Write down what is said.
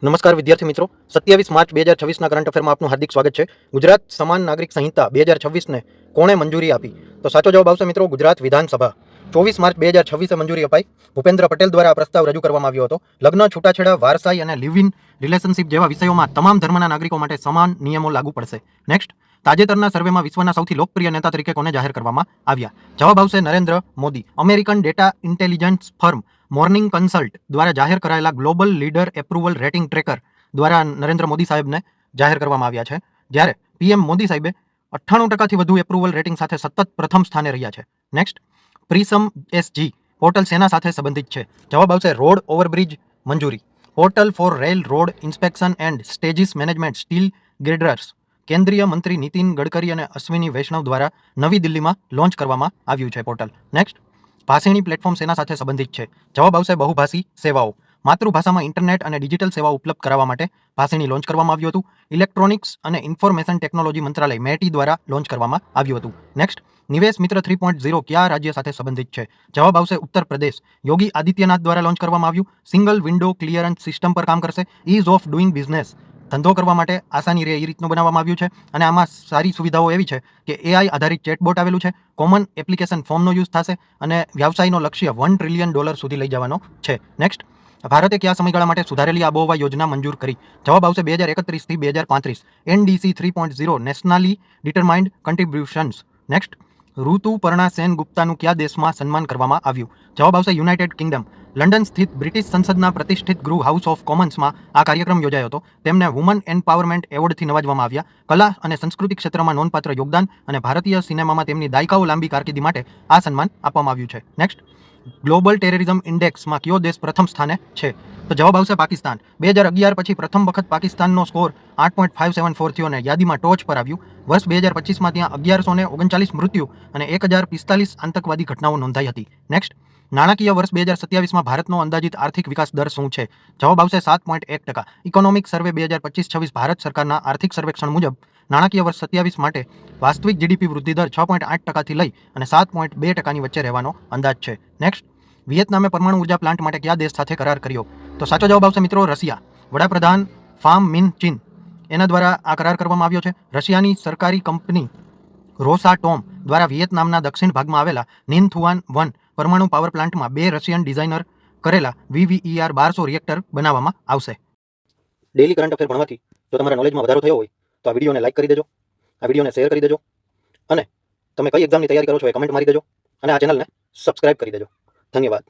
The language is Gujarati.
નમસ્કાર વિદ્યાર્થી મિત્રો, 27 માર્ચ 2026ના કરંટ અફેરમાં આપનું હાર્દિક સ્વાગત છે। ગુજરાત સમાન નાગરિક સંહિતા 2026ને કોણે મંજૂરી આપી? તો સાચો જવાબ આવશે મિત્રો ગુજરાત વિધાનસભા। 24 માર્ચ 2026એ મંજૂરી અપાઈ। ભૂપેન્દ્ર પટેલ દ્વારા આ પ્રસ્તાવ રજૂ કરવામાં આવ્યો હતો। લગ્ન, છૂટાછેડા, વારસાઈ અને લિવ ઇન રિલેશનશિપ જેવા વિષયોમાં તમામ ધર્મના નાગરિકો માટે સમાન નિયમો લાગુ પડશે। નેક્સ્ટ, તાજેતરના સર્વેમાં વિશ્વના સૌથી લોકપ્રિય નેતા તરીકે કોને જાહેર કરવામાં આવ્યા? જવાબ આવશે Narendra Modi. American data intelligence firm morning consult દ્વારા જાહેર કરાયેલા global leader approval rating tracker દ્વારા નરેન્દ્ર મોદી સાહેબને જાહેર કરવામાં આવ્યા છે, જ્યારે પીએમ મોદી સાહેબે 98%થી વધુ એપ્રુવલ રેટિંગ સાથે સતત પ્રથમ સ્થાને રહ્યા છે। નેક્સ્ટ, પ્રિસમ એસજી પોર્ટલ સેના સાથે સંબંધિત છે? જવાબ આવશે રોડ ઓવરબ્રિજ મંજૂરી। Portal for rail road inspection and stages management steel graders કેન્દ્રીય મંત્રી નીતિન ગડકરી અને અશ્વિની વૈષ્ણવ દ્વારા નવી દિલ્હીમાં લોન્ચ કરવામાં આવ્યું છે પોર્ટલ। નેક્સ્ટ, ભાષીણી પ્લેટફોર્મ સેના સાથે સંબંધિત છે? જવાબ આવશે બહુભાષી સેવાઓ। માતૃભાષામાં ઇન્ટરનેટ અને ડિજિટલ સેવાઓ ઉપલબ્ધ કરાવવા માટે ભાષીણી લોન્ચ કરવામાં આવ્યું હતું। ઇલેક્ટ્રોનિક્સ અને ઇન્ફોર્મેશન ટેકનોલોજી મંત્રાલય મેટી દ્વારા લોન્ચ કરવામાં આવ્યું હતું। નેક્સ્ટ, નિવેશ મિત્ર 3.0 કયા રાજ્ય સાથે સંબંધિત છે? જવાબ આવશે ઉત્તર પ્રદેશ। યોગી આદિત્યનાથ દ્વારા લોન્ચ કરવામાં આવ્યું। સિંગલ વિન્ડો ક્લિયરન્સ સિસ્ટમ પર કામ કરશે। ઇઝ ઓફ ડુઇંગ બિઝનેસ ધંધો કરવા માટે આસાની રહે એ રીતનું બનાવવામાં આવ્યું છે, અને આમાં સારી સુવિધાઓ એવી છે કે એઆઈ આધારિત ચેટબોટ આવેલું છે, કોમન એપ્લિકેશન ફોર્મનો યુઝ થશે અને વ્યવસાયનો લક્ષ્ય $1 ટ્રિલિયન સુધી લઈ જવાનો છે। નેક્સ્ટ, ભારતે કયા સમયગાળા માટે સુધારેલી આબોહવા યોજના મંજૂર કરી? જવાબ આવશે 2031થી 2035 NDC 3.0 nationally determined contributions. Next, Rituparna Sen ગુપ્તાનું કયા દેશમાં સન્માન કરવામાં આવ્યું? જવાબ આવશે યુનાઇટેડ કિંગડમ। લંડન સ્થિત બ્રિટિશ સંસદના પ્રતિષ્ઠિત ગૃહ હાઉસ ઓફ કોમન્સમાં આ કાર્યક્રમ યોજાયો હતો। તેમને વુમન એમ્પાવરમેન્ટ એવોર્ડથી નવાજવામાં આવ્યા। કલા અને સંસ્કૃતિ ક્ષેત્રમાં નોંધપાત્ર યોગદાન અને ભારતીય સિનેમામાં તેમની દાયકાઓ લાંબી કારકિર્દી માટે આ સન્માન આપવામાં આવ્યું છે। નેક્સ્ટ, ગ્લોબલ ટેરરિઝમ ઇન્ડેક્સમાં કયો દેશ પ્રથમ સ્થાને છે? તો જવાબ આવશે પાકિસ્તાન। 2011 પછી પ્રથમ વખત પાકિસ્તાનનો સ્કોર 8.574 થયો અને યાદીમાં ટોચ પર આવ્યું। વર્ષ 2025માં ત્યાં 1139 મૃત્યુ અને 1045 આતંકવાદી ઘટનાઓ નોંધાઈ હતી। નેક્સ્ટ, નાણાકીય વર્ષ 2027માં ભારતનો અંદાજિત આર્થિક વિકાસ દર શું છે? જવાબ આવશે 7.1%। ઇકોનોમિક સર્વે 2025-26 ભારત સરકારના આર્થિક સર્વેક્ષણ મુજબ નાણાકીય વર્ષ 27 માટે વાસ્તવિક જીડીપી વૃદ્ધિ દર 6.8%થી લઈ અને 7.2%ની વચ્ચે રહેવાનો અંદાજ છે। નેક્સ્ટ, વિયેતનામે પરમાણુ ઉર્જા પ્લાન્ટ માટે કયા દેશ સાથે કરાર કર્યો? તો સાચો જવાબ આવશે મિત્રો રશિયા। વડાપ્રધાન ફામ મિન ચીન એના દ્વારા આ કરાર કરવામાં આવ્યો છે। રશિયાની સરકારી કંપની રોસાટોમ દ્વારા વિયેતનામના દક્ષિણ ભાગમાં આવેલા નિનથુઆન 1 પરમાણુ પાવર પ્લાન્ટમાં 2 રશિયન ડિઝાઇનર કરેલા VVER 1200 રિએક્ટર બનાવવામાં આવશે। ડેઇલી કરંટ અફેર ભણવાથી જો તમારા નોલેજમાં વધારો થયો હોય તો આ વિડીયોને લાઈક કરી દેજો, આ વિડીયોને શેર કરી દેજો, અને તમે કઈ એક્ઝામની તૈયારી કરો છો એ કમેન્ટ મારી દેજો, અને આ ચેનલને સબસ્ક્રાઇબ કરી દેજો। ધન્યવાદ।